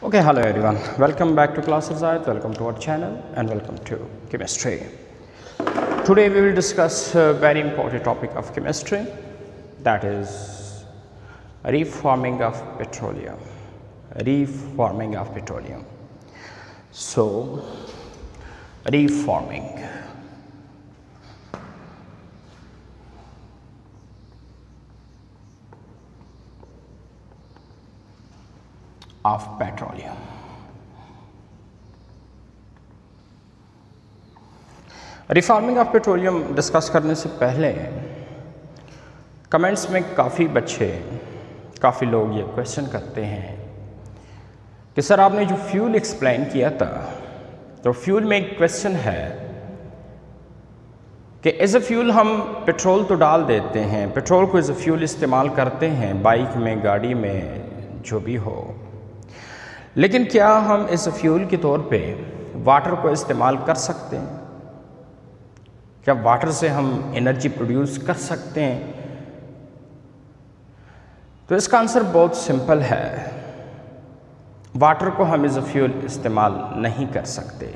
Okay, hello everyone. Welcome back to Class Result. Welcome to our channel and welcome to chemistry. Today we will discuss a very important topic of chemistry, that is reforming of petroleum. Reforming of petroleum. So, reforming. Of petroleum. Reforming of petroleum discuss करने से पहले comments में काफ़ी लोग ये question करते हैं कि सर आपने जो फ्यूल एक्सप्लेन किया था, तो फ्यूल में एक क्वेश्चन है कि एज अ फ्यूल हम पेट्रोल तो डाल देते हैं, पेट्रोल को एज अ फ्यूल इस्तेमाल करते हैं बाइक में, गाड़ी में, जो भी हो, लेकिन क्या हम इस फ्यूल के तौर पे वाटर को इस्तेमाल कर सकते हैं? क्या वाटर से हम एनर्जी प्रोड्यूस कर सकते हैं? तो इसका आंसर बहुत सिंपल है, वाटर को हम एज अ फ्यूल इस्तेमाल नहीं कर सकते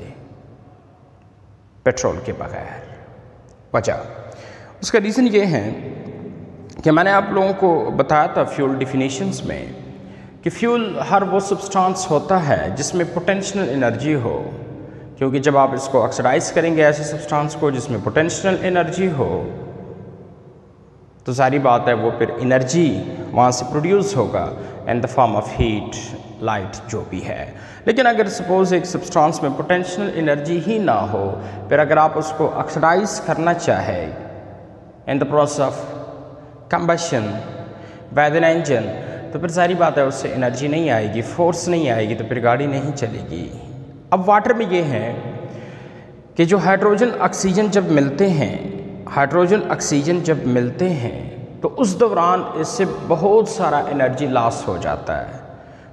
पेट्रोल के बगैर। वजह उसका रीज़न ये है कि मैंने आप लोगों को बताया था फ्यूल डिफिनीशंस में कि फ्यूल हर वो सब्सटेंस होता है जिसमें पोटेंशियल एनर्जी हो, क्योंकि जब आप इसको ऑक्सीडाइज करेंगे ऐसे सब्सटेंस को जिसमें पोटेंशियल एनर्जी हो, तो सारी बात है वो फिर एनर्जी वहाँ से प्रोड्यूस होगा इन the form of heat, light, जो भी है। लेकिन अगर सपोज एक सब्सटेंस में पोटेंशियल एनर्जी ही ना हो, फिर अगर आप उसको ऑक्सीडाइज करना चाहे in the process of combustion by the engine, तो फिर सारी बात है उससे एनर्जी नहीं आएगी, फोर्स नहीं आएगी, तो फिर गाड़ी नहीं चलेगी। अब वाटर में ये है कि जो हाइड्रोजन ऑक्सीजन जब मिलते हैं तो उस दौरान इससे बहुत सारा एनर्जी लॉस हो जाता है,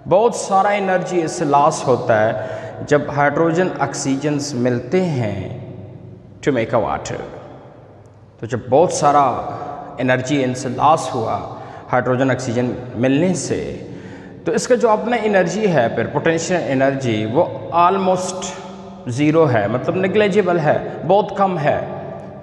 बहुत सारा एनर्जी इससे लॉस होता है जब हाइड्रोजन ऑक्सीजन मिलते हैं टू मेक अ वाटर। तो जब बहुत सारा एनर्जी इनसे लॉस हुआ हाइड्रोजन ऑक्सीजन मिलने से, तो इसका जो अपना एनर्जी है फिर पोटेंशियल एनर्जी वो ऑलमोस्ट ज़ीरो है, मतलब नेग्लिजिबल है, बहुत कम है।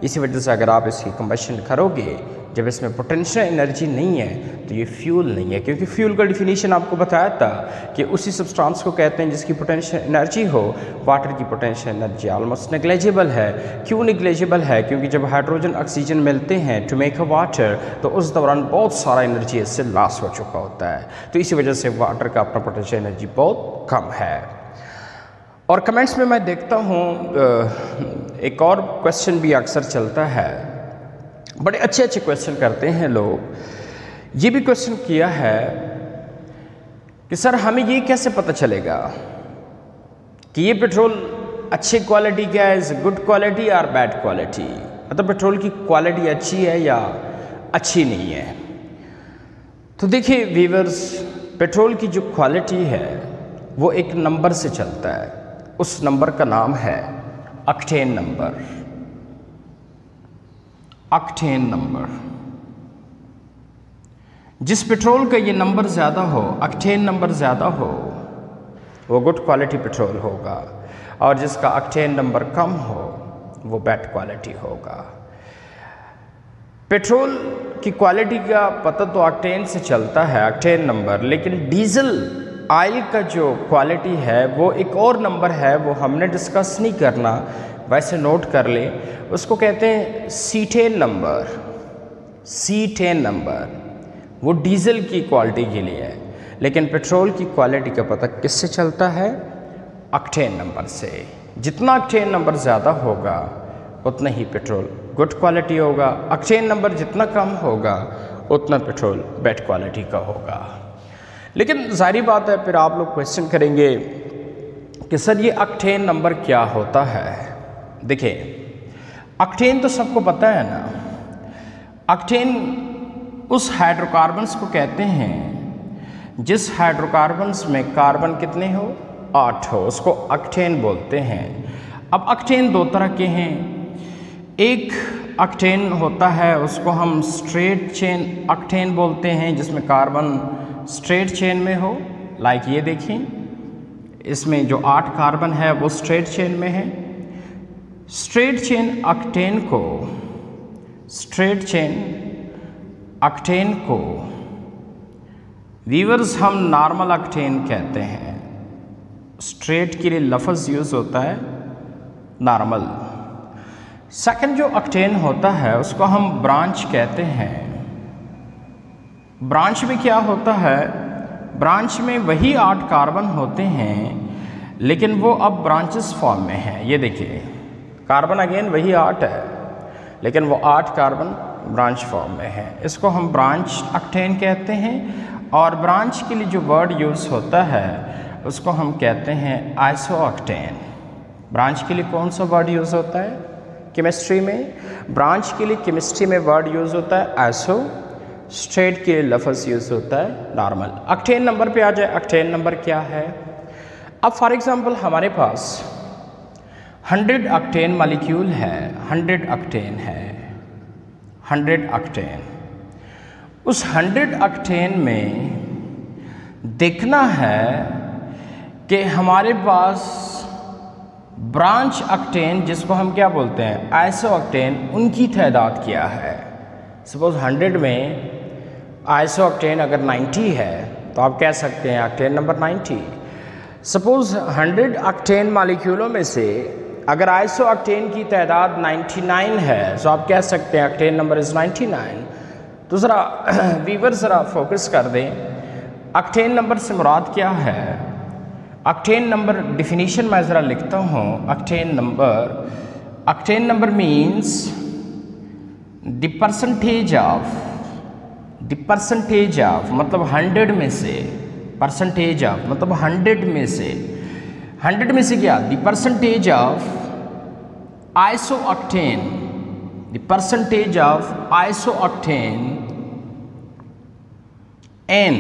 इसी वजह से अगर आप इसकी कंबशन करोगे, जब इसमें पोटेंशियल एनर्जी नहीं है, तो ये फ्यूल नहीं है, क्योंकि फ्यूल का डिफिनीशन आपको बताया था कि उसी सब्सटेंस को कहते हैं जिसकी पोटेंशियल एनर्जी हो। वाटर की पोटेंशियल एनर्जी ऑलमोस्ट नेग्लिजिबल है। क्यों नेग्लिजिबल है? क्योंकि जब हाइड्रोजन ऑक्सीजन मिलते हैं टू मेक अ वाटर, तो उस दौरान बहुत सारा एनर्जी इससे लॉस हो चुका होता है, तो इसी वजह से वाटर का अपना पोटेंशियल एनर्जी बहुत कम है। और कमेंट्स में मैं देखता हूँ एक और क्वेश्चन भी अक्सर चलता है, बड़े अच्छे क्वेश्चन करते हैं लोग। ये भी क्वेश्चन किया है कि सर हमें ये कैसे पता चलेगा कि ये पेट्रोल अच्छी क्वालिटी का है, इज़ गुड क्वालिटी और बैड क्वालिटी, मतलब पेट्रोल की क्वालिटी अच्छी है या अच्छी नहीं है। तो देखिए व्यूअर्स, पेट्रोल की जो क्वालिटी है वो एक नंबर से चलता है, उस नंबर का नाम है ऑक्टेन नंबर। ऑक्टेन नंबर, जिस पेट्रोल का ये नंबर ज़्यादा हो, ऑक्टेन नंबर ज़्यादा हो, वो गुड क्वालिटी पेट्रोल होगा, और जिसका ऑक्टेन नंबर कम हो वो बैड क्वालिटी होगा। पेट्रोल की क्वालिटी का पता तो ऑक्टेन से चलता है, ऑक्टेन नंबर, लेकिन डीजल ऑयल का जो क्वालिटी है वो एक और नंबर है, वो हमने डिस्कस नहीं करना, वैसे नोट कर ले। उसको कहते हैं सीटेन नंबर। सीटेन नंबर वो डीजल की क्वालिटी के लिए है, लेकिन पेट्रोल की क्वालिटी का पता किससे चलता है? ऑक्टेन नंबर से। जितना ऑक्टेन नंबर ज़्यादा होगा उतना ही पेट्रोल गुड क्वालिटी होगा, ऑक्टेन नंबर जितना कम होगा उतना पेट्रोल बैड क्वालिटी का होगा। लेकिन जाहिर बात है फिर आप लोग क्वेश्चन करेंगे कि सर ये ऑक्टेन नंबर क्या होता है? देखिए, ऑक्टेन तो सबको पता है ना, ऑक्टेन उस हाइड्रोकार्बन्स को कहते हैं जिस हाइड्रोकार्बन्स में कार्बन कितने हो? 8 हो, उसको ऑक्टेन बोलते हैं। अब ऑक्टेन दो तरह के हैं, एक ऑक्टेन होता है उसको हम स्ट्रेट चेन ऑक्टेन बोलते हैं, जिसमें कार्बन स्ट्रेट चेन में हो, लाइक ये देखिए इसमें जो 8 कार्बन है वो स्ट्रेट चेन में है। स्ट्रेट चेन अक्टेन को वीवर्स हम नॉर्मल अक्टेन कहते हैं। स्ट्रेट के लिए लफ्ज़ यूज़ होता है नॉर्मल। सेकंड जो अक्टेन होता है उसको हम ब्रांच कहते हैं। ब्रांच में क्या होता है, ब्रांच में वही 8 कार्बन होते हैं लेकिन वो अब ब्रांचेस फॉर्म में हैं। ये देखिए कार्बन अगेन वही 8 है लेकिन वो 8 कार्बन ब्रांच फॉर्म में है। इसको हम ब्रांच अक्टेन कहते हैं। और ब्रांच के लिए जो वर्ड यूज़ होता है उसको हम कहते हैं आइसोअक्टेन। ब्रांच के लिए कौन सा वर्ड यूज़ होता है केमिस्ट्री में? ब्रांच के लिए केमिस्ट्री में वर्ड यूज़ होता है आइसो। स्ट्रेट के लिए लफ्ज़ यूज़ होता है नॉर्मल। अक्टेन नंबर पे आ जाए, अक्टेन नंबर क्या है? अब फॉर एग्जांपल हमारे पास 100 अक्टेन मॉलिक्यूल है, 100 अक्टेन है, 100 अक्टेन। उस 100 अक्टेन में देखना है कि हमारे पास ब्रांच अक्टेन, जिसको हम क्या बोलते हैं आइसो अक्टेन, उनकी तादाद क्या है। सपोज 100 में आइसो अक्टेन अगर 90 है तो आप कह सकते हैं अक्टेन नंबर 90। सपोज 100 अक्टेन मालिक्यूलों में से अगर आइसो अक्टेन की तादाद 99 है तो आप कह सकते हैं अक्टेन नंबर इज़ 99। दूसरा वीवर ज़रा फोकस कर दें, अक्टेन नंबर से मुराद क्या है? अक्टेन नंबर डिफिनीशन मैं ज़रा लिखता हूँ। Octane number means the percentage of मतलब 100 में से, परसेंटेज ऑफ मतलब 100 में से क्या? The percentage of isooctane, the percentage of isooctane in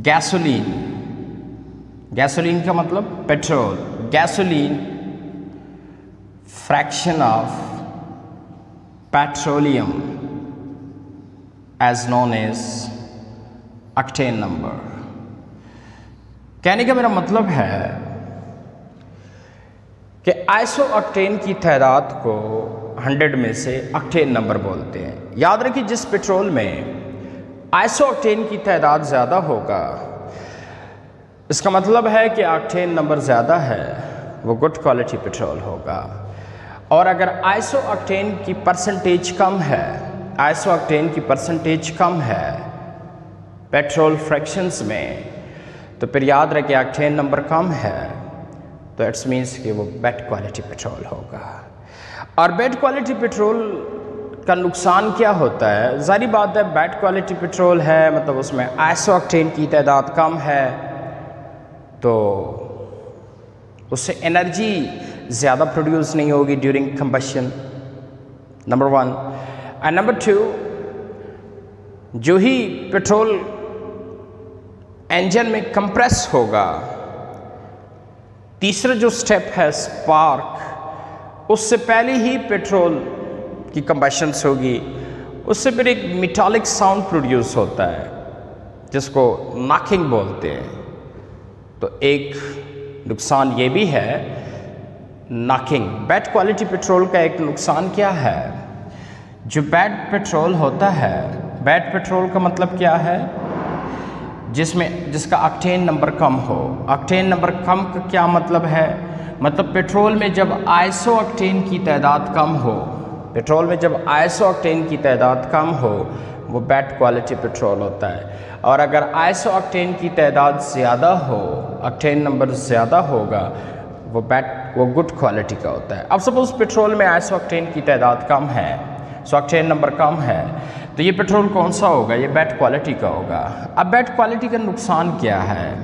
gasoline. Gasoline का मतलब petrol. Gasoline fraction of petroleum as known as octane number. कहने का मेरा मतलब है कि आइसो अक्टेन की तादाद को 100 में से अक्टेन नंबर बोलते हैं। याद रखिए जिस पेट्रोल में आइसो अक्टेन की तादाद ज़्यादा होगा इसका मतलब है कि अक्टेन नंबर ज़्यादा है, वो गुड क्वालिटी पेट्रोल होगा। और अगर आइसो अक्टेन की परसेंटेज कम है, आइसो अक्टेन की परसेंटेज कम है पेट्रोल फ्रैक्शंस में, तो फिर याद रखिए अक्टेन नंबर कम है तो इट्स मीन्स कि वो बैड क्वालिटी पेट्रोल होगा। और बैड क्वालिटी पेट्रोल का नुकसान क्या होता है? ज़ाहिर बात है बैड क्वालिटी पेट्रोल है मतलब उसमें आइसो अक्टेन की तादाद कम है तो उससे एनर्जी ज़्यादा प्रोड्यूस नहीं होगी during combustion, number 1। And number 2, जो ही पेट्रोल इंजन में कंप्रेस होगा, तीसरा जो स्टेप है स्पार्क, उससे पहले ही पेट्रोल की कंबशंस होगी, उससे फिर एक मेटालिक साउंड प्रोड्यूस होता है जिसको नॉकिंग बोलते हैं। तो एक नुकसान ये भी है नॉकिंग। बैड क्वालिटी पेट्रोल का एक नुकसान क्या है? जो बैड पेट्रोल होता है, बैड पेट्रोल का मतलब क्या है? जिसका अक्टेन नंबर कम हो। अक्टेन नंबर कम का क्या मतलब है? मतलब पेट्रोल में जब आइसो अक्टेन की तादाद कम हो, पेट्रोल में जब आइसो अक्टेन की तादाद कम हो वो बैड क्वालिटी पेट्रोल होता है। और अगर आइसो अक्टेन की तादाद ज़्यादा हो, अक्टेन नंबर ज़्यादा होगा, वो गुड क्वालिटी का होता है। अब सपोज़ पेट्रोल में आइसो अक्टेन की तादाद कम है, सो अक्टेन नंबर कम है, तो ये पेट्रोल कौन सा होगा? ये बैड क्वालिटी का होगा। अब बैड क्वालिटी का नुकसान क्या है?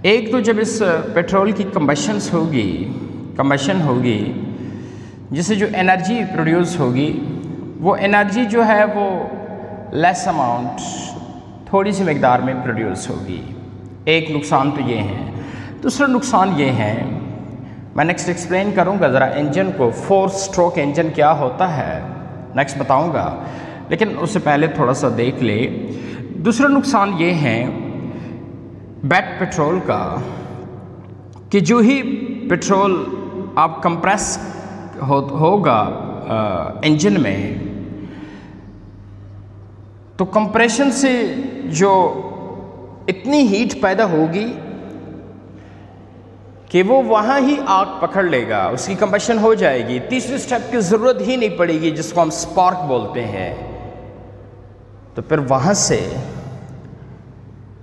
एक तो जब इस पेट्रोल की कंबशन होगी जिससे जो एनर्जी प्रोड्यूस होगी वो एनर्जी जो है वो लेस अमाउंट, थोड़ी सी मकदार में प्रोड्यूस होगी। एक नुकसान तो ये है। दूसरा नुकसान ये है, मैं नेक्स्ट एक्सप्लेन करूँगा ज़रा इंजन को, 4 स्ट्रोक इंजन क्या होता है नेक्स्ट बताऊँगा, लेकिन उससे पहले थोड़ा सा देख ले। दूसरा नुकसान ये है बैट पेट्रोल का कि जो ही पेट्रोल आप कंप्रेस होगा इंजन में, तो कंप्रेशन से जो इतनी हीट पैदा होगी कि वो वहाँ ही आग पकड़ लेगा, उसकी कंबशन हो जाएगी। तीसरे स्टेप की ज़रूरत ही नहीं पड़ेगी, जिसको हम स्पार्क बोलते हैं। तो फिर वहाँ से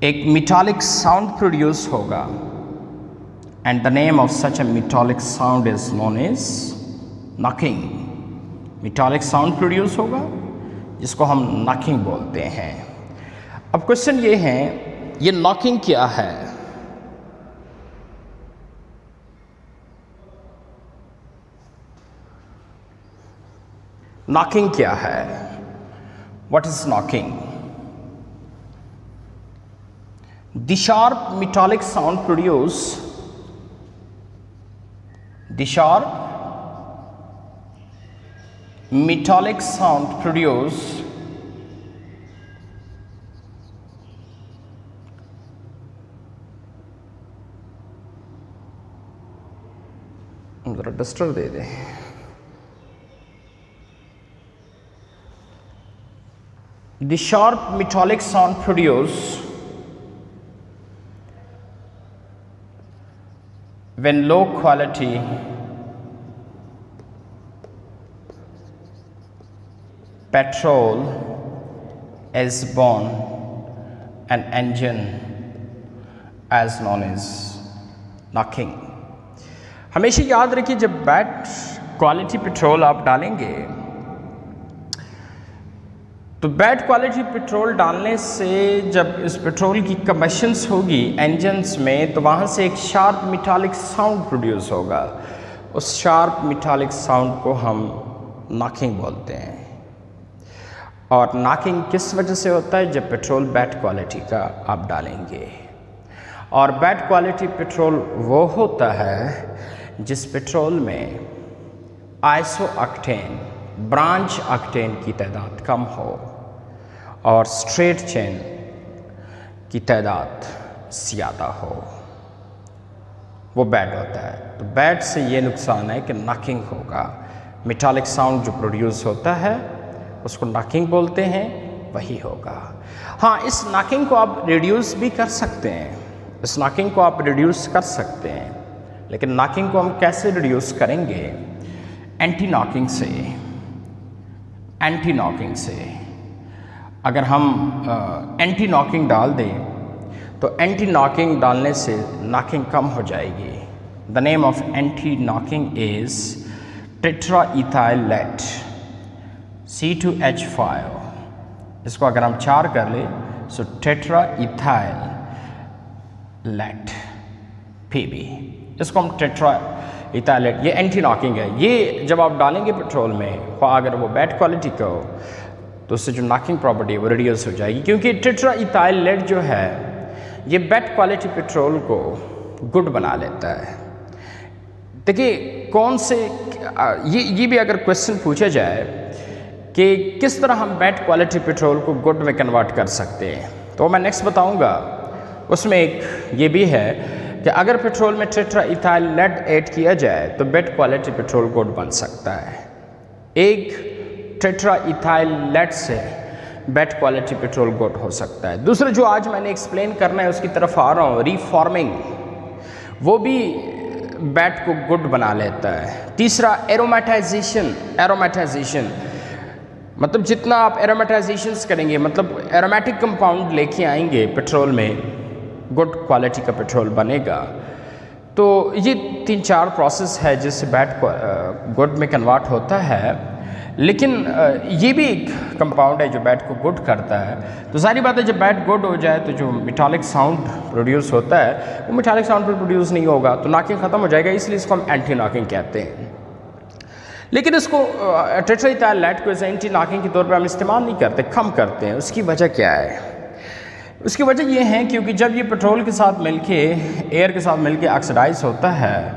एक मेटालिक साउंड प्रोड्यूस होगा, and the name of such a metallic sound is known as knocking. Metallic sound produce होगा जिसको हम नॉकिंग बोलते हैं। अब क्वेश्चन ये है, ये नॉकिंग क्या है? नॉकिंग क्या है? What is knocking? The sharp metallic sound produced जरा duster they they. The sharp metallic sound produced when low quality petrol is born, an engine as known as knocking। हमेशा याद रखिए, जब बैड क्वालिटी पेट्रोल आप डालेंगे तो bad quality petrol डालने से जब इस पेट्रोल की कंबशंस होगी इंजन्स में, तो वहाँ से एक शार्प मेटालिक साउंड प्रोड्यूस होगा। उस शार्प मेटालिक साउंड को हम नॉकिंग बोलते हैं। और नॉकिंग किस वजह से होता है? जब पेट्रोल बैड क्वालिटी का आप डालेंगे। और बैड क्वालिटी पेट्रोल वो होता है जिस पेट्रोल में आइसो ऑक्टेन, ब्रांच ऑक्टेन की तादाद कम हो और स्ट्रेट चेन की तादाद ज़्यादा हो, वो बैड होता है। तो बैड से ये नुकसान है कि नॉकिंग होगा। मेटालिक साउंड जो प्रोड्यूस होता है उसको नॉकिंग बोलते हैं, वही होगा। हाँ, इस नॉकिंग को आप रिड्यूस भी कर सकते हैं, इस नॉकिंग को आप रिड्यूस कर सकते हैं। लेकिन नॉकिंग को हम कैसे रिड्यूस करेंगे? एंटी नॉकिंग से। एंटी नॉकिंग से अगर हम एंटी नॉकिंग डाल दें तो एंटी नॉकिंग डालने से नॉकिंग कम हो जाएगी। The name of anti knocking is tetraethyl lead C2H5। इसको अगर हम 4 कर ले सो टेट्राइथाइल लेड Pb, इसको हम टेट्राइथाइल लेड, ये एंटी नॉकिंग है। ये जब आप डालेंगे पेट्रोल में, अगर वो बैड क्वालिटी का हो तो उससे जो नॉकिंग प्रॉपर्टी है वो रिड्यूस हो जाएगी, क्योंकि टेट्राइथाइल लेड जो है ये बैड क्वालिटी पेट्रोल को गुड बना लेता है। देखिए कौन से ये भी अगर क्वेश्चन पूछा जाए कि किस तरह हम बैड क्वालिटी पेट्रोल को गुड में कन्वर्ट कर सकते हैं, तो मैं नेक्स्ट बताऊंगा। उसमें एक ये भी है कि अगर पेट्रोल में टेट्राइथाइल लेड ऐड किया जाए तो बैड क्वालिटी पेट्रोल गुड बन सकता है। एक टेट्राइथाइल लेड से बैड क्वालिटी पेट्रोल गुड हो सकता है। दूसरा जो आज मैंने एक्सप्लेन करना है उसकी तरफ आ रहा हूँ, रीफॉर्मिंग, वो भी बैड को गुड बना लेता है। तीसरा एरोमेटाइजेशन। एरोमेटाइजेशन मतलब जितना आप एरोमेटाइजेशंस करेंगे, मतलब एरोमेटिक कंपाउंड लेके आएंगे पेट्रोल में, गुड क्वालिटी का पेट्रोल बनेगा। तो ये 3-4 प्रोसेस है जिससे बैड गुड में कन्वर्ट होता है। लेकिन ये भी एक कंपाउंड है जो बैड को गुड करता है। तो सारी बात है, जब बैड गुड हो जाए तो जो मेटालिक साउंड प्रोड्यूस होता है वो मेटालिक साउंड पर प्रोड्यूस नहीं होगा, तो नॉकिंग ख़त्म हो जाएगा। इसलिए इसको हम एंटी नॉकिंग कहते हैं। लेकिन इसको टेट्राइथाइल लेड को एंटी नॉकिंग के तौर पर हम इस्तेमाल नहीं करते, कम करते हैं। उसकी वजह क्या है? उसकी वजह ये है क्योंकि जब ये पेट्रोल के साथ मिलके, एयर के साथ मिलके ऑक्सीडाइज होता है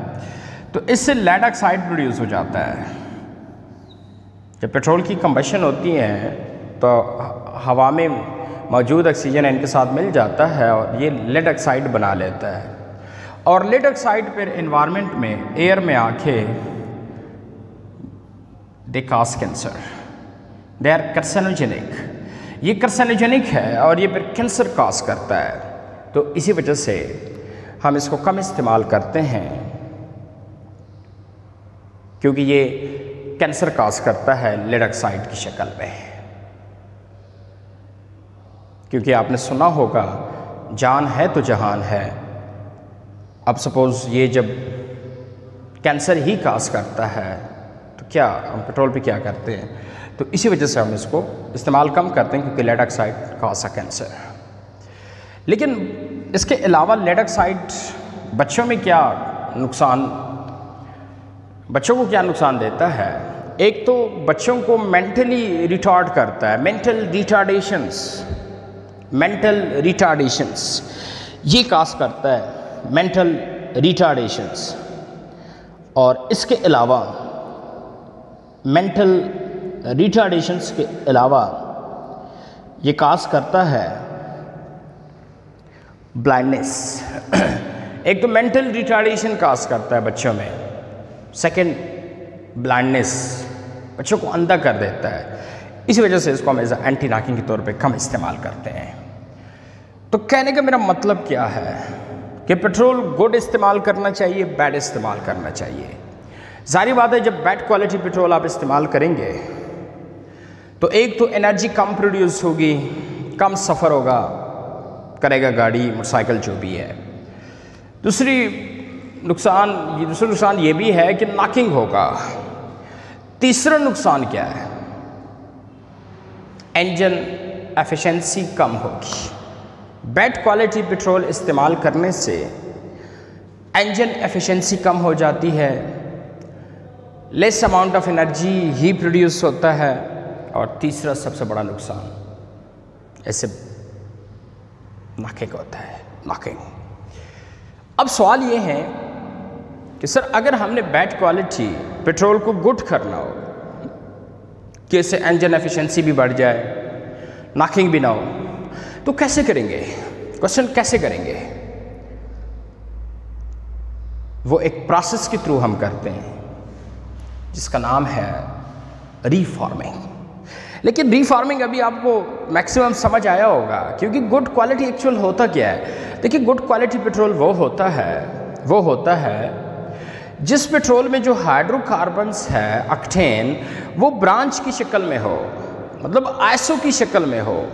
तो इससे लेड ऑक्साइड प्रोड्यूस हो जाता है। जब पेट्रोल की कंबशन होती है तो हवा में मौजूद ऑक्सीजन इनके साथ मिल जाता है और ये लेड ऑक्साइड बना लेता है। और लेड ऑक्साइड फिर एनवायरनमेंट में, एयर में आके दे काज कैंसर, दे आर कार्सिनोजेनिक। ये कार्सिनोजेनिक है और ये फिर कैंसर काज करता है। तो इसी वजह से हम इसको कम इस्तेमाल करते हैं, क्योंकि ये कैंसर काज करता है लेड ऑक्साइड की शक्ल में। क्योंकि आपने सुना होगा जान है तो जहान है। अब सपोज़ ये जब कैंसर ही काज करता है तो क्या हम पेट्रोल पे क्या करते हैं? तो इसी वजह से हम इसको इस्तेमाल कम करते हैं, क्योंकि लेड ऑक्साइड काज कैंसर। लेकिन इसके अलावा लेड ऑक्साइड बच्चों में क्या नुकसान, बच्चों को क्या नुकसान देता है? एक तो बच्चों को मेंटली रिटार्ड करता है, मेंटल रिटार्डेशंस ये काज करता है, मेंटल रिटार्डेशंस। और इसके अलावा मेंटल रिटार्डेशंस के अलावा ये काज करता है ब्लाइंडनेस। एक तो मेंटल रिटार्डेशन काज करता है बच्चों में, सेकंड ब्लाइंडनेस, बच्चों को अंधा कर देता है। इसी वजह से इसको हम एज एंटी नॉकिंग के तौर पे कम इस्तेमाल करते हैं। तो कहने का मेरा मतलब क्या है कि पेट्रोल गुड इस्तेमाल करना चाहिए, बैड इस्तेमाल करना चाहिए। जाहिर बात है, जब बैड क्वालिटी पेट्रोल आप इस्तेमाल करेंगे तो एक तो एनर्जी कम प्रोड्यूस होगी, कम सफ़र होगा करेगा गाड़ी, मोटरसाइकिल जो भी है। दूसरा नुकसान ये भी है कि नॉकिंग होगा। तीसरा नुकसान क्या है? इंजन एफिशिएंसी कम होगी। बैड क्वालिटी पेट्रोल इस्तेमाल करने से इंजन एफिशिएंसी कम हो जाती है, less amount of energy he produce होता है। और तीसरा सबसे बड़ा नुकसान ऐसे नॉकिंग होता है, नॉकिंग। अब सवाल ये है कि सर अगर हमने बैड क्वालिटी पेट्रोल को गुड करना हो कि इससे इंजन एफिशिएंसी भी बढ़ जाए, नॉकिंग भी ना हो, तो कैसे करेंगे? क्वेश्चन कैसे करेंगे? वो एक प्रोसेस के थ्रू हम करते हैं जिसका नाम है रीफॉर्मिंग। लेकिन रीफॉर्मिंग अभी आपको मैक्सिमम समझ आया होगा, क्योंकि गुड क्वालिटी एक्चुअल होता क्या है? देखिए, गुड क्वालिटी पेट्रोल वो होता है जिस पेट्रोल में जो हाइड्रोकार्बन्स है, ऑक्टेन, वो ब्रांच की शक्ल में हो, मतलब आइसो की शक्ल में हो,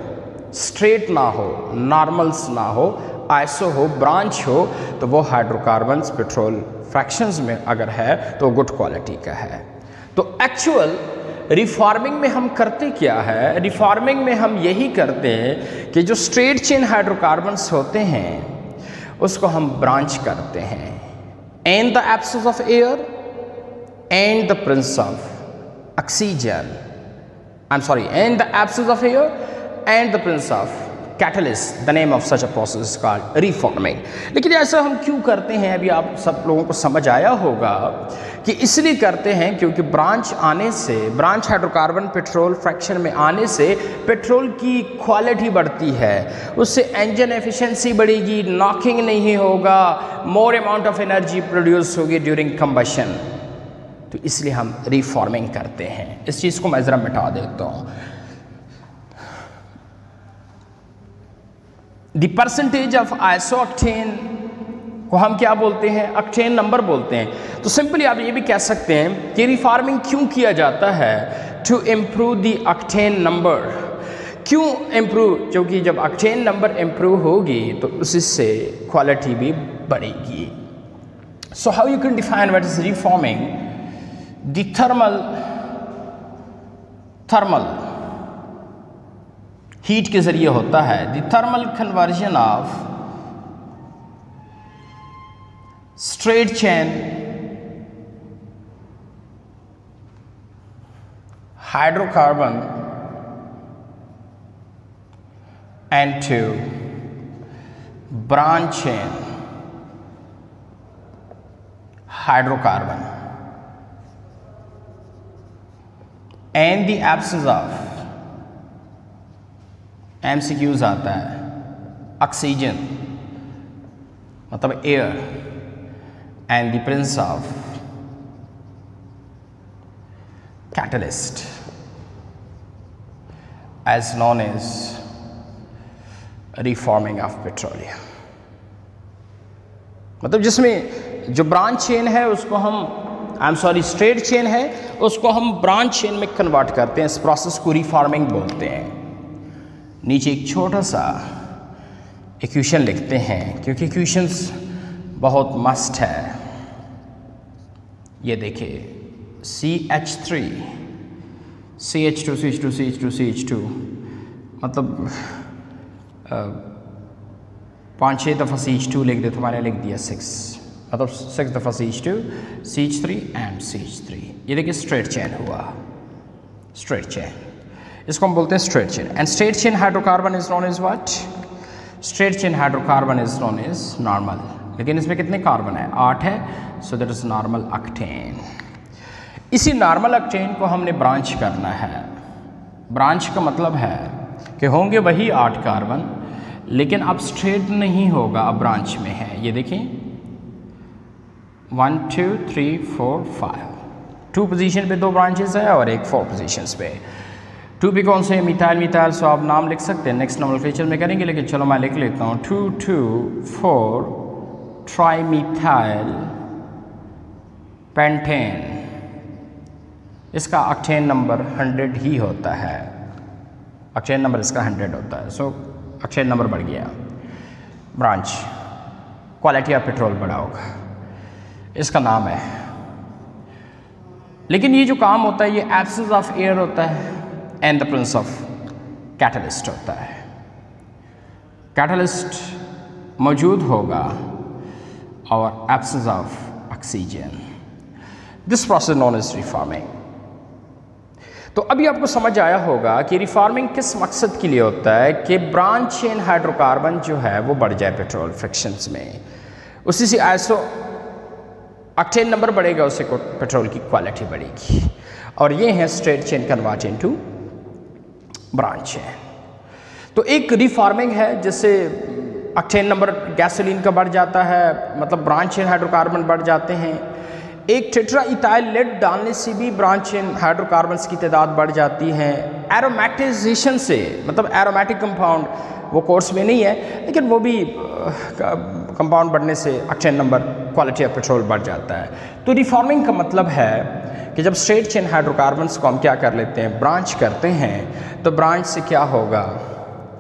स्ट्रेट ना हो, नॉर्मल्स ना हो, आइसो हो, ब्रांच हो, तो वो हाइड्रोकार्बन्स पेट्रोल फ्रैक्शंस में अगर है तो गुड क्वालिटी का है। तो एक्चुअल रिफॉर्मिंग में हम करते क्या है? रिफॉर्मिंग में हम यही करते हैं कि जो स्ट्रेट चेन हाइड्रोकार्बन्स होते हैं उसको हम ब्रांच करते हैं। In the absence of air and the presence of oxygen, in the absence of air and the presence of catalyst, the name of such a process is called reforming। लेकिन ऐसा हम क्यों करते हैं? अभी आप सब लोगों को समझ आया होगा कि इसलिए करते हैं क्योंकि ब्रांच हाइड्रोकार्बन पेट्रोल फ्रैक्शन में आने से पेट्रोल की क्वालिटी बढ़ती है, उससे इंजन एफिशिएंसी बढ़ेगी, नॉकिंग नहीं होगा, more amount of energy produce होगी ड्यूरिंग कंबशन। तो इसलिए हम रीफॉर्मिंग करते हैं। इस चीज़ को मैं ज़रा मिटा देता हूँ। द परसेंटेज ऑफ आइसोऑक्टेन को हम क्या बोलते हैं? ऑक्टेन नंबर बोलते हैं। तो सिंपली आप ये भी कह सकते हैं कि रीफॉर्मिंग क्यों किया जाता है? To improve the octane number. क्यों इम्प्रूव? क्योंकि जब ऑक्टेन नंबर इम्प्रूव होगी तो उससे क्वालिटी भी बढ़ेगी। So how you can define what is reforming? The thermal heat के जरिए होता है। The thermal conversion of straight chain hydrocarbon into branch chain hydrocarbon and the absence of MCQs आता है, ऑक्सीजन मतलब air and the presence of catalyst as known as reforming of petroleum. मतलब जिसमें जो ब्रांच चेन है उसको हम straight chain है उसको हम ब्रांच चेन में कन्वर्ट करते हैं। इस प्रोसेस को रिफॉर्मिंग बोलते हैं। नीचे एक छोटा सा इक्वेशन लिखते हैं क्योंकि इक्वेशंस बहुत मस्ट है। ये देखिए CH3 CH2 CH2 CH2 CH2 मतलब 5-6 दफ़ा CH2 लिख दे तो मैंने लिख दिया 6, मतलब 6 दफ़ा CH2 CH3 एंड CH3। ये देखिए स्ट्रेट चेन हुआ, स्ट्रेट चेन, इसको हम बोलते हैं straight chain. And straight chain hydrocarbon is known as what? Straight chain hydrocarbon is known as normal. लेकिन इसमें कितने कार्बन है? 8 है, so that is normal octane. इसी नॉर्मल ऑक्टेन को हमने ब्रांच करना है। ब्रांच का मतलब है कि होंगे वही 8 कार्बन, लेकिन अब स्ट्रेट नहीं होगा, अब ब्रांच में है। ये देखिए 1 2 3 4 5, 2 पोजीशन पे 2 ब्रांचेस है और एक 4 पोजीशंस पे। 2 पे कौन से? मिथाइल, मिथाइल, सो आप नाम लिख सकते हैं, नेक्स्ट नोमेनक्लेचर में करेंगे, लेकिन चलो मैं लिख लेता हूँ 2 2 4 ट्राईमिथाइल पेंटेन। इसका ऑक्टेन नंबर 100 ही होता है, ऑक्टेन नंबर इसका 100 होता है। सो ऑक्टेन नंबर बढ़ गया, ब्रांच, क्वालिटी ऑफ पेट्रोल बढ़ा होगा, इसका नाम है। लेकिन ये जो काम होता है ये एब्सेंस ऑफ एयर होता है and the presence of catalyst होता है। कैटलिस्ट मौजूद होगा और absence of oxygen. This process known as reforming. तो अभी आपको समझ आया होगा कि रिफॉर्मिंग किस मकसद के लिए होता है कि ब्रांच चेन हाइड्रोकार्बन जो है वो बढ़ जाए पेट्रोल फ्रिक्शंस में, उसी से आइसो ऑक्टेन नंबर बढ़ेगा, उससे पेट्रोल की क्वालिटी बढ़ेगी। और ये है straight chain convert into branch chain. तो एक रिफॉर्मिंग है जिससे ऑक्टेन नंबर गैसोलीन का बढ़ जाता है, मतलब ब्रांच चेन हाइड्रोकार्बन बढ़ जाते हैं। एक टेट्रा इथाइल लेड डालने से भी ब्रांच चेन हाइड्रोकार्बन्स की तादाद बढ़ जाती है। एरोमेटाइजेशन से, मतलब एरोमेटिक कंपाउंड वो कोर्स में नहीं है, लेकिन वो भी कंपाउंड बढ़ने से octane number, quality of petrol बढ़ जाता है। तो रिफॉर्मिंग का मतलब है कि जब स्ट्रेट चेन हाइड्रोकार्बन्स को हम क्या कर लेते हैं, ब्रांच करते हैं, तो ब्रांच से क्या होगा,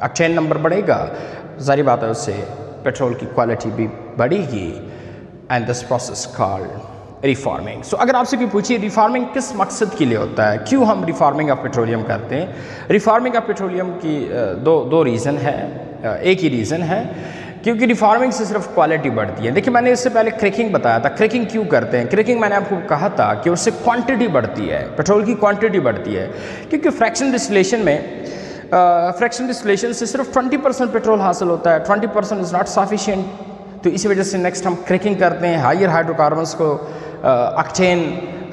ऑक्टेन नंबर बढ़ेगा, ज़ाहिर बात है उससे पेट्रोल की क्वालिटी भी बढ़ेगी। And this process called reforming. So अगर आपसे कोई पूछिए रिफॉर्मिंग किस मकसद के लिए होता है, क्यों हम रिफॉर्मिंग ऑफ पेट्रोलियम करते हैं, रिफॉर्मिंग ऑफ पेट्रोलियम की दो रीज़न है। एक ही रीज़न है क्योंकि रिफॉर्मिंग से सिर्फ क्वालिटी बढ़ती है। देखिए मैंने इससे पहले क्रैकिंग बताया था। क्रैकिंग क्यों करते हैं? क्रैकिंग मैंने आपको कहा था कि उससे क्वांटिटी बढ़ती है, पेट्रोल की क्वांटिटी बढ़ती है, क्योंकि फ्रैक्शन डिस्टिलेशन में फ्रैक्शन डिस्टिलेशन से सिर्फ 20% पेट्रोल हासिल होता है, 20% इज़ नॉट सफिशिएंट। तो इसी वजह से नेक्स्ट हम क्रैकिंग करते हैं, हायर हाइड्रोकार्बन्स को ऑक्टेन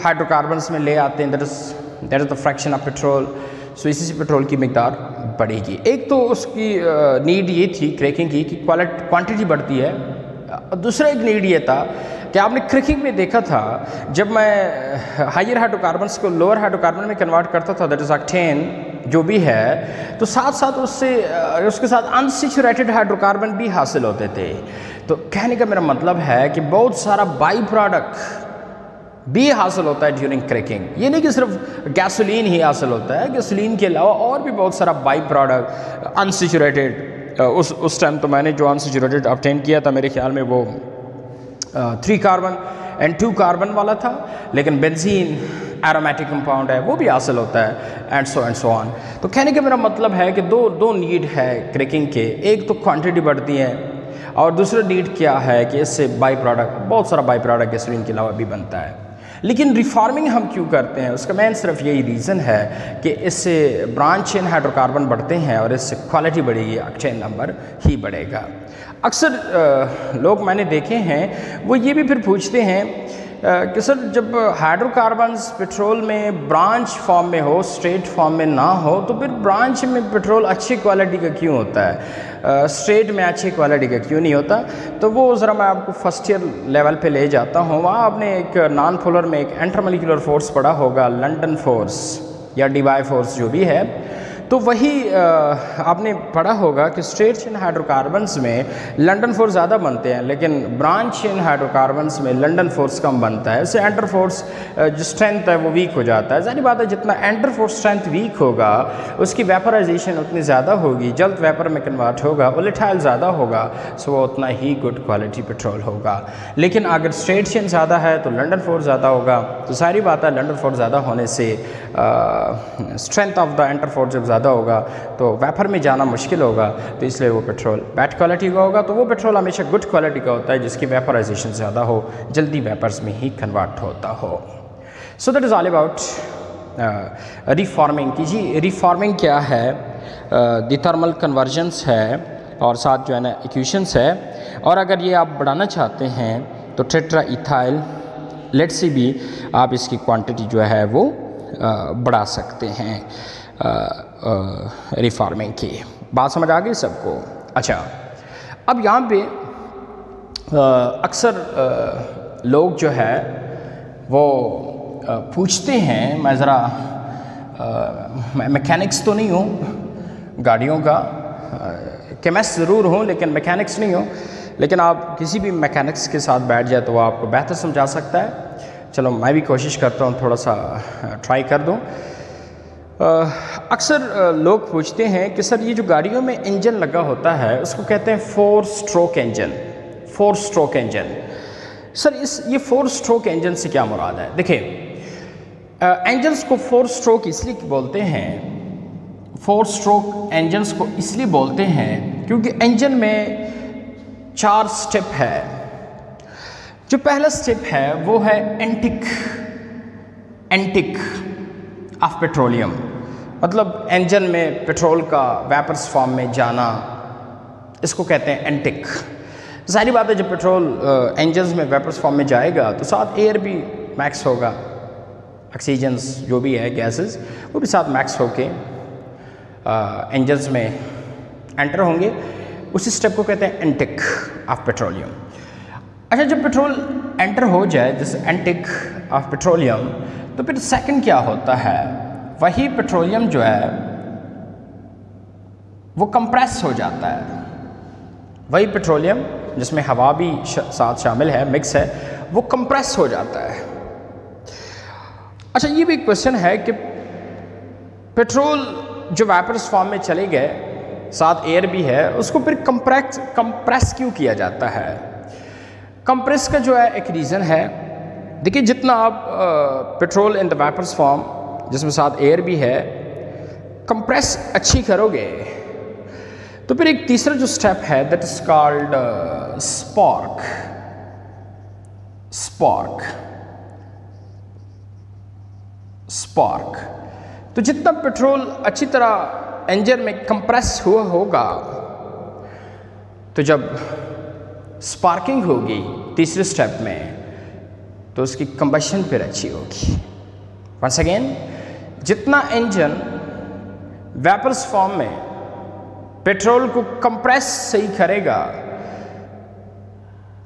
हाइड्रोकार्बन्स में ले आते हैं, that is the fraction of petrol. So इसी से पेट्रोल की मिकदार बढ़ेगी। एक तो उसकी नीड ये थी क्रैकिंग की कि क्वांटिटी बढ़ती है। दूसरा एक नीड ये था कि आपने क्रैकिंग में देखा था, जब मैं हायर हाइड्रोकार्बन्स को लोअर हाइड्रोकार्बन में कन्वर्ट करता था, दैट इज़ ऑक्टेन जो भी है, तो साथ साथ उसके साथ अनसैचुरेटेड हाइड्रोकार्बन भी हासिल होते थे। तो कहने का मेरा मतलब है कि बहुत सारा बाई प्रोडक्ट भी हासिल होता है ड्यूरिंग क्रैकिंग। ये नहीं कि सिर्फ गैसोलीन ही हासिल होता है, गैसोलीन के अलावा और भी बहुत सारा बाई प्रोडक्ट अनसैचुरेटेड। उस टाइम तो मैंने जो अनसैचुरेटेड ऑब्टेन किया था, मेरे ख्याल में वो 3 कार्बन एंड 2 कार्बन वाला था, लेकिन बेंजीन एरोमेटिक कंपाउंड है वो भी हासिल होता है, एंड सो ऑन। तो कहने का मेरा मतलब है कि दो नीड है क्रैकिंग के। एक तो क्वांटिटी बढ़ती है और दूसरा नीड क्या है कि इससे बाई प्रोडक्ट, बहुत सारा बाई प्रोडक्ट गैसोलीन के अलावा भी बनता है। लेकिन रिफॉर्मिंग हम क्यों करते हैं, उसका मेन सिर्फ यही रीज़न है कि इससे ब्रांच चेन हाइड्रोकार्बन बढ़ते हैं और इससे क्वालिटी बढ़ेगी, ऑक्टेन नंबर ही बढ़ेगा। अक्सर लोग मैंने देखे हैं वो ये भी फिर पूछते हैं कि सर जब हाइड्रोकार्बन्स पेट्रोल में ब्रांच फॉर्म में हो, स्ट्रेट फॉर्म में ना हो, तो फिर ब्रांच में पेट्रोल अच्छी क्वालिटी का क्यों होता है, स्ट्रेट में अच्छी क्वालिटी का क्यों नहीं होता? तो वो ज़रा मैं आपको फर्स्ट ईयर लेवल पे ले जाता हूँ। वहाँ आपने एक नॉन पोलर में एक इंटरमोलिकुलर फोर्स पढ़ा होगा, लंदन फोर्स या डीवाई फोर्स जो भी है। तो वही आपने पढ़ा होगा कि स्ट्रेट चेन हाइड्रोकार्बन्स में लंदन फोर्स ज़्यादा बनते हैं, लेकिन ब्रांच चेन हाइड्रोकार्बन्स में लंदन फोर्स कम बनता है। इससे एंटर फोर्स जो स्ट्रेंथ है वो वीक हो जाता है। जारी बात है, जितना एंटर फोर्स स्ट्रेंथ वीक होगा उसकी वेपराइजेशन उतनी ज़्यादा होगी, जल्द वेपर में कन्वर्ट होगा, वोलेटाइल ज़्यादा होगा, सो वो उतना ही गुड क्वालिटी पेट्रोल होगा। लेकिन अगर स्ट्रेट चेन ज़्यादा है तो लंदन फोर्स ज़्यादा होगा। तो सारी बात है, लंदन फोर्स ज़्यादा होने से strength of the enter force जब ज़्यादा होगा तो वेपर में जाना मुश्किल होगा, तो इसलिए वो पेट्रोल बैड क्वालिटी का होगा। तो वो पेट्रोल हमेशा गुड क्वालिटी का होता है जिसकी वेपराइजेशन ज़्यादा हो, जल्दी वेपर्स में ही कन्वर्ट होता हो। So that is all about reforming की। जी रिफॉर्मिंग क्या है? द थर्मल कन्वर्जेंस है और साथ जो है ना इक्वेशंस है। और अगर ये आप बढ़ाना चाहते हैं तो टेट्रा इथाइल लेट्स सी भी आप इसकी क्वांटिटी जो है वो बढ़ा सकते हैं रिफॉर्मिंग की। बात समझ आ गई सबको? अच्छा, अब यहाँ पे अक्सर लोग जो है वो पूछते हैं, मैं ज़रा मैकेनिक्स तो नहीं हूँ गाड़ियों का, केमिस्ट ज़रूर हूँ लेकिन मैकेनिक्स नहीं हूँ, लेकिन आप किसी भी मैकेनिक्स के साथ बैठ जाए तो वो आपको बेहतर समझा सकता है। चलो मैं भी कोशिश करता हूँ, थोड़ा सा ट्राई कर दूँ। अक्सर लोग पूछते हैं कि सर ये जो गाड़ियों में इंजन लगा होता है उसको कहते हैं 4 stroke engine. 4 stroke engine, sir ये 4 स्ट्रोक इंजन से क्या मुराद है? देखिए, इंजन्स को 4 स्ट्रोक इसलिए बोलते हैं, 4 स्ट्रोक इंजन्स को इसलिए बोलते हैं क्योंकि इंजन में 4 स्टेप है। जो पहला स्टेप है वो है एंटिक ऑफ पेट्रोलियम, मतलब इंजन में पेट्रोल का वेपर्स फॉर्म में जाना, इसको कहते हैं एंटिक। सारी बात है, जब पेट्रोल इंजन्स में वेपर्स फॉर्म में जाएगा तो साथ एयर भी मैक्स होगा, ऑक्सीजन्स जो भी है गैसेस वो भी साथ मैक्स होके इंजन्स में एंटर होंगे। उसी स्टेप को कहते हैं एंटिक ऑफ पेट्रोलियम। अच्छा, जब पेट्रोल एंटर हो जाए जैसे एंटिक ऑफ पेट्रोलियम, तो फिर सेकंड क्या होता है? वही पेट्रोलियम जो है वो कंप्रेस हो जाता है। वही पेट्रोलियम जिसमें हवा भी साथ शामिल है, मिक्स है, वो कंप्रेस हो जाता है। अच्छा, ये भी एक क्वेश्चन है कि पेट्रोल जो वेपर्स फॉर्म में चले गए, साथ एयर भी है, उसको फिर कंप्रेस क्यों किया जाता है? कंप्रेस का जो है एक रीज़न है। देखिए, जितना आप petrol in the vapours form जिसमें साथ एयर भी है कंप्रेस अच्छी करोगे तो फिर एक तीसरा जो स्टेप है दैट इज कॉल्ड स्पार्क। तो जितना पेट्रोल अच्छी तरह इंजन में कंप्रेस हुआ होगा तो जब स्पार्किंग होगी तीसरे स्टेप में तो उसकी कंबशन फिर अच्छी होगी। वंस अगेन, जितना इंजन वेपर्स फॉर्म में पेट्रोल को कंप्रेस सही करेगा,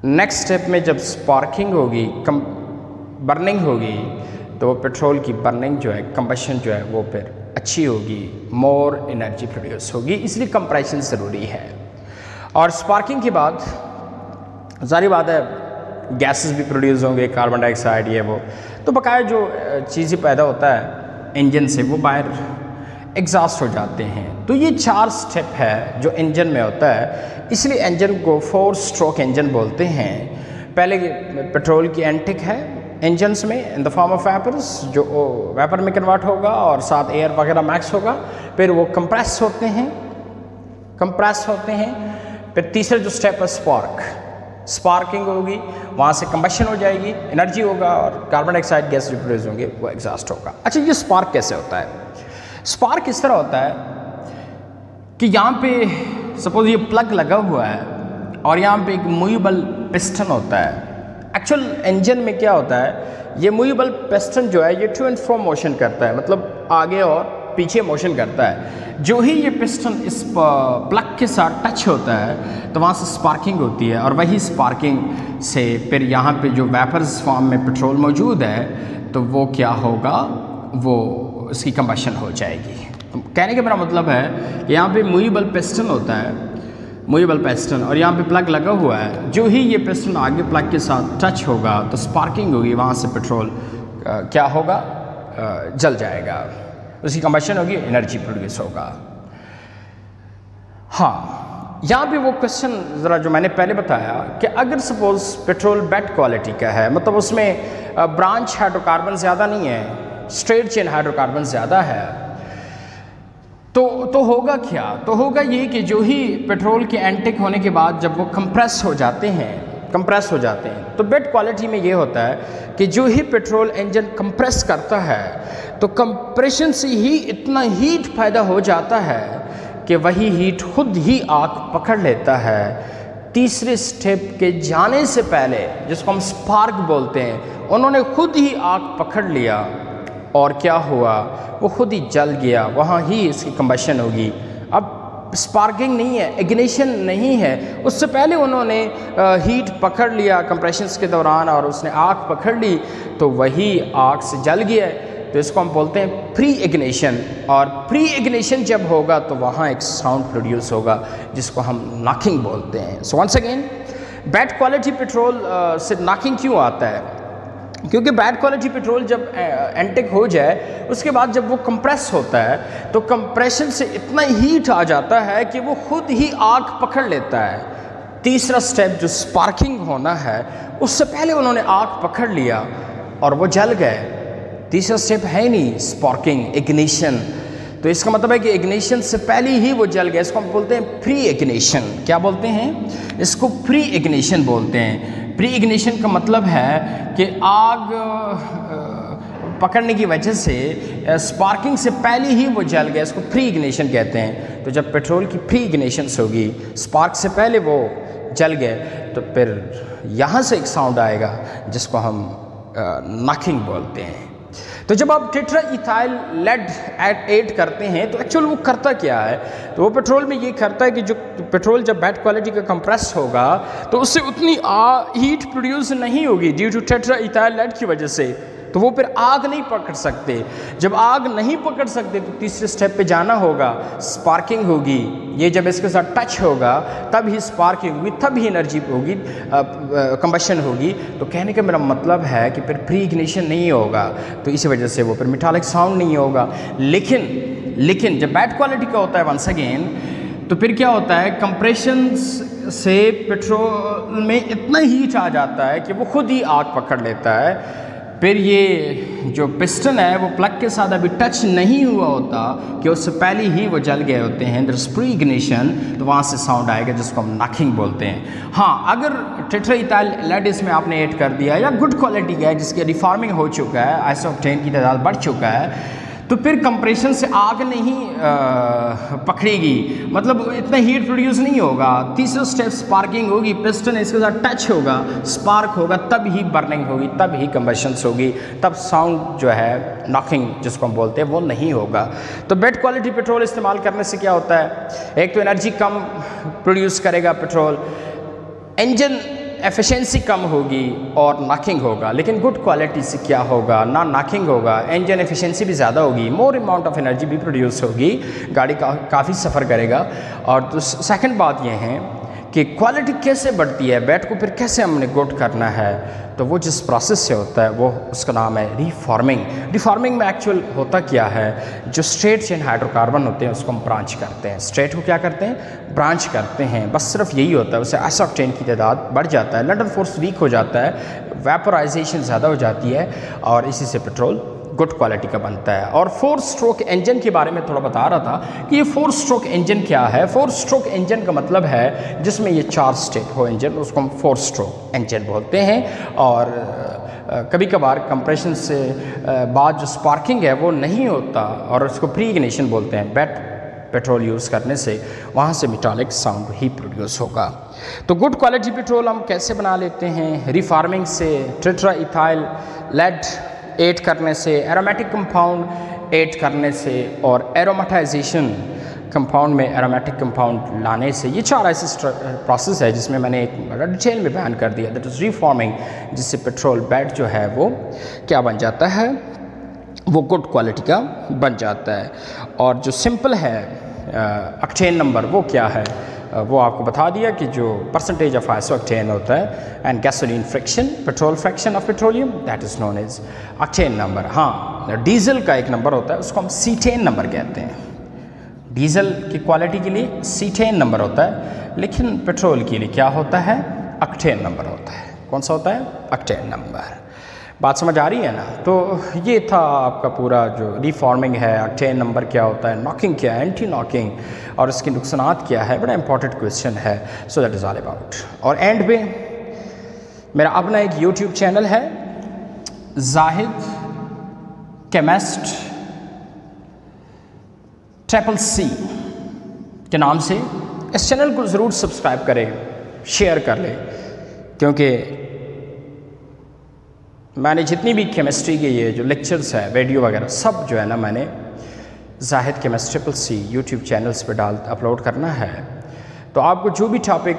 नेक्स्ट स्टेप में जब स्पार्किंग होगी, बर्निंग होगी, तो वो पेट्रोल की बर्निंग जो है, कंबशन जो है वो फिर अच्छी होगी, मोर एनर्जी प्रोड्यूस होगी। इसलिए कंप्रेशन ज़रूरी है। और स्पार्किंग के बाद जारी बात है गैसेस भी प्रोड्यूस होंगे, कार्बन डाइऑक्साइड ये वो, तो बकाया जो चीज़ें पैदा होता है इंजन से वो बाहर एग्जॉस्ट हो जाते हैं। तो ये 4 स्टेप है जो इंजन में होता है, इसलिए इंजन को 4 स्ट्रोक इंजन बोलते हैं। पहले पेट्रोल की एंटिक है इंजन्स में in the form of vapours, जो वेपर में कन्वर्ट होगा और साथ एयर वगैरह मैक्स होगा, फिर वो कंप्रेस होते हैं। फिर तीसरा जो स्टेप है स्पार्किंग होगी, वहाँ से कंबशन हो जाएगी, एनर्जी होगा और कार्बन डाइऑक्साइड गैस जो प्रोड्यूस होंगे वो एग्जॉस्ट होगा। अच्छा, ये स्पार्क कैसे होता है? स्पार्क इस तरह होता है कि यहाँ पे सपोज ये प्लग लगा हुआ है और यहाँ पे एक मूवेबल पिस्टन होता है। एक्चुअल इंजन में क्या होता है, ये मूवेबल पिस्टन जो है ये टू एंड फ्रो मोशन करता है, मतलब आगे और पीछे मोशन करता है। जो ही ये पिस्टन इस प्लग के साथ टच होता है तो वहाँ से स्पार्किंग होती है, और वही स्पार्किंग से फिर यहाँ पे जो वेपर्स फॉर्म में पेट्रोल मौजूद है तो वो क्या होगा, वो उसकी कंबशन हो जाएगी। तो कहने का मेरा मतलब है कि यहाँ पे मूवेबल पिस्टन होता है, मूवेबल पिस्टन, और यहाँ पे प्लग लगा हुआ है। जो ही ये पिस्टन आगे प्लग के साथ टच होगा तो स्पार्किंग होगी, वहाँ से पेट्रोल क्या होगा, जल जाएगा, उसकी कंबशन होगी, एनर्जी प्रोड्यूस होगा। हाँ, यहाँ पे वो क्वेश्चन ज़रा जो मैंने पहले बताया कि अगर सपोज़ पेट्रोल बेड क्वालिटी का है, मतलब उसमें ब्रांच हाइड्रोकार्बन ज़्यादा नहीं है, स्ट्रेट चेन हाइड्रोकार्बन ज़्यादा है, तो होगा क्या, तो होगा ये कि जो ही पेट्रोल के एंटिक होने के बाद जब वो कंप्रेस हो जाते हैं तो बेड क्वालिटी में ये होता है कि जो ही पेट्रोल इंजन कंप्रेस करता है तो कंप्रेशन से ही इतना हीट पैदा हो जाता है कि वही हीट खुद ही आग पकड़ लेता है। तीसरे स्टेप के जाने से पहले, जिसको हम स्पार्क बोलते हैं, उन्होंने खुद ही आग पकड़ लिया और क्या हुआ, वो खुद ही जल गया, वहाँ ही इसकी कंबशन होगी। अब स्पार्किंग नहीं है, इग्निशन नहीं है, उससे पहले उन्होंने हीट पकड़ लिया कंप्रेशंस के दौरान और उसने आग पकड़ ली तो वही आग से जल गया। तो इसको हम बोलते हैं प्री इग्निशन, और प्री इग्निशन जब होगा तो वहाँ एक साउंड प्रोड्यूस होगा जिसको हम नॉकिंग बोलते हैं। So once again, bad quality petrol से नॉकिंग क्यों आता है, क्योंकि बैड क्वालिटी पेट्रोल जब एंटिक हो जाए उसके बाद जब वो कंप्रेस होता है तो कंप्रेशन से इतना हीट आ जाता है कि वो खुद ही आग पकड़ लेता है। तीसरा स्टेप जो स्पार्किंग होना है, उससे पहले उन्होंने आग पकड़ लिया और वो जल गए। तीसरा स्टेप है नहीं स्पार्किंग, इग्निशन, तो इसका मतलब है कि इग्निशन से पहले ही वो जल गया। इसको हम बोलते हैं प्री इग्निशन। क्या बोलते हैं इसको? प्री इग्निशन बोलते हैं। प्री इग्निशन का मतलब है कि आग पकड़ने की वजह से स्पार्किंग से पहले ही वो जल गया, इसको प्री इग्निशन कहते हैं। तो जब पेट्रोल की प्री इग्निशन होगी, स्पार्क से पहले वो जल गए, तो फिर यहाँ से एक साउंड आएगा जिसको हम नॉकिंग बोलते हैं। तो जब आप टेट्रा इथाइल लेड ऐड करते हैं तो एक्चुअल वो करता क्या है, तो वो पेट्रोल में ये करता है कि जो पेट्रोल जब बैड क्वालिटी का कंप्रेस होगा तो उससे उतनी हीट प्रोड्यूस नहीं होगी due to tetra ethyl lead की वजह से, तो वो फिर आग नहीं पकड़ सकते। जब आग नहीं पकड़ सकते तो तीसरे स्टेप पे जाना होगा, स्पार्किंग होगी। ये जब इसके साथ टच होगा तब ही स्पार्किंग होगी, तब ही एनर्जी होगी, कंबशन होगी। तो कहने का मेरा मतलब है कि फिर प्री इग्निशन नहीं होगा, तो इसी वजह से वो फिर मेटालिक साउंड नहीं होगा। लेकिन जब बैड क्वालिटी का होता है वंस अगेन, तो फिर क्या होता है, कंप्रेशन से पेट्रोल में इतना हीट आ जाता है कि वो खुद ही आग पकड़ लेता है। फिर ये जो पिस्टन है वो प्लग के साथ अभी टच नहीं हुआ होता कि उससे पहले ही वो जल गए होते हैं, देयर इज प्री इग्निशन, तो वहाँ से साउंड आएगा जिसको हम नॉकिंग बोलते हैं। हाँ, अगर टेट्रा इथाइल लेड इसमें आपने ऐड कर दिया या गुड क्वालिटी का है जिसकी रिफॉर्मिंग हो चुका है, आइसोक्टेन की तादाद बढ़ चुका है, तो फिर कंप्रेशन से आग नहीं पकड़ेगी, मतलब इतना हीट प्रोड्यूस नहीं होगा। तीसरा स्टेप स्पार्किंग होगी, पिस्टन इसके साथ टच होगा, स्पार्क होगा, तब ही बर्निंग होगी, तब ही कंबशन होगी, तब साउंड जो है नॉकिंग जिसको हम बोलते हैं वो नहीं होगा। तो बेड क्वालिटी पेट्रोल इस्तेमाल करने से क्या होता है, एक तो एनर्जी कम प्रोड्यूस करेगा पेट्रोल, इंजन एफिशिएंसी कम होगी और नॉकिंग होगा। लेकिन गुड क्वालिटी से क्या होगा, ना नॉकिंग होगा, इंजन एफिशिएंसी भी ज़्यादा होगी, मोर अमाउंट ऑफ एनर्जी भी प्रोड्यूस होगी, गाड़ी काफ़ी सफ़र करेगा। और तो सेकंड बात यह है कि क्वालिटी कैसे बढ़ती है, बैट को फिर कैसे हमने गुड करना है, तो वो जिस प्रोसेस से होता है वो उसका नाम है रिफॉर्मिंग। रिफॉर्मिंग में एक्चुअल होता क्या है, जो स्ट्रेट चेन हाइड्रोकार्बन होते हैं उसको हम ब्रांच करते हैं। स्ट्रेट को क्या करते हैं, ब्रांच करते हैं, बस सिर्फ यही होता है। उससे आइसोक्टेन की तादाद बढ़ जाता है, लंडन फोर्स वीक हो जाता है, वेपोराइजेशन ज़्यादा हो जाती है और इसी से पेट्रोल गुड क्वालिटी का बनता है। और 4 स्ट्रोक इंजन के बारे में थोड़ा बता रहा था कि ये 4 स्ट्रोक इंजन क्या है। 4 स्ट्रोक इंजन का मतलब है जिसमें ये 4 स्टेप हो इंजन, उसको हम 4 स्ट्रोक इंजन बोलते हैं। और कभी कभार कंप्रेशन से बाद जो स्पार्किंग है वो नहीं होता और उसको प्री इग्निशन बोलते हैं। पेट्रोल यूज़ करने से वहाँ से मेटालिक साउंड ही प्रोड्यूस होगा। तो गुड क्वालिटी पेट्रोल हम कैसे बना लेते हैं? रिफार्मिंग से, टेट्रा इथाइल लेड ऐड करने से, एरोमेटिक कंपाउंड ऐड करने से और एरोमेटाइजेशन कंपाउंड में एरोमेटिक कंपाउंड लाने से। ये 4 ऐसे प्रोसेस है जिसमें मैंने एक बड़ा डिटेल में बयान कर दिया, दैट इज़ रिफॉर्मिंग, जिससे पेट्रोल बेड जो है वो क्या बन जाता है, वो गुड क्वालिटी का बन जाता है। और जो सिंपल है ऑक्टेन नंबर वो क्या है, वो आपको बता दिया कि जो परसेंटेज ऑफ आइसोक्टेन होता है and gasoline fraction, petrol fraction of petroleum, that is known as octane number. हाँ, डीजल का एक नंबर होता है, उसको हम सीटेन नंबर कहते हैं। डीजल की क्वालिटी के लिए सीटेन नंबर होता है, लेकिन पेट्रोल के लिए क्या होता है, ऑक्टेन नंबर होता है। कौन सा होता है? Octane number. बात समझ आ रही है ना? तो ये था आपका पूरा जो रिफॉर्मिंग है, ऑक्टेन नंबर क्या होता है, नॉकिंग क्या है, एंटी नॉकिंग, और इसके नुकसानात क्या है। बड़ा इंपॉर्टेंट क्वेश्चन है। So that is all about. और एंड पे मेरा अपना एक यूट्यूब चैनल है, जाहिद केमिस्ट CCC के नाम से। इस चैनल को ज़रूर सब्सक्राइब करें, शेयर कर लें, क्योंकि मैंने जितनी भी केमिस्ट्री के ये जो लेक्चर्स हैं, वीडियो वगैरह सब जो है ना, मैंने Zahid chemist CCC YouTube channels पे अपलोड करना है। तो आपको जो भी टॉपिक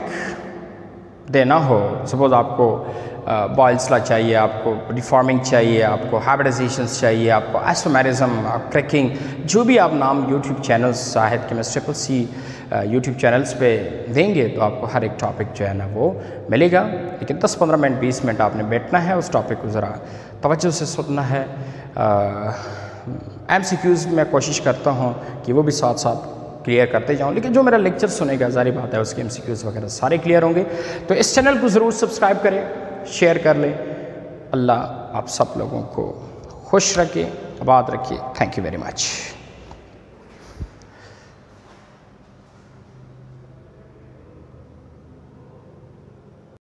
देना हो, सपोज़ आपको बॉयल्स लॉ चाहिए, आपको रिफॉर्मिंग चाहिए, आपको हाइब्रिडाइजेशंस चाहिए, आपको आइसोमेरिज्म, क्रैकिंग, जो भी आप नाम YouTube channels Zahid chemist CCC YouTube channels पे देंगे तो आपको हर एक टॉपिक जो है ना वो मिलेगा। लेकिन 10-15 मिनट 20 मिनट आपने बैठना है, उस टॉपिक को ज़रा तवज्जो से सुनना है। MCQs मैं कोशिश करता हूँ कि वो भी साथ साथ क्लियर करते जाऊँ, लेकिन जो मेरा लेक्चर सुनेगा ज़ाहिर बात है उसके MCQs वगैरह सारे क्लियर होंगे। तो इस चैनल को ज़रूर सब्सक्राइब करें, शेयर कर लें। अल्लाह आप सब लोगों को खुश रखे, आबाद रखिए। Thank you very much.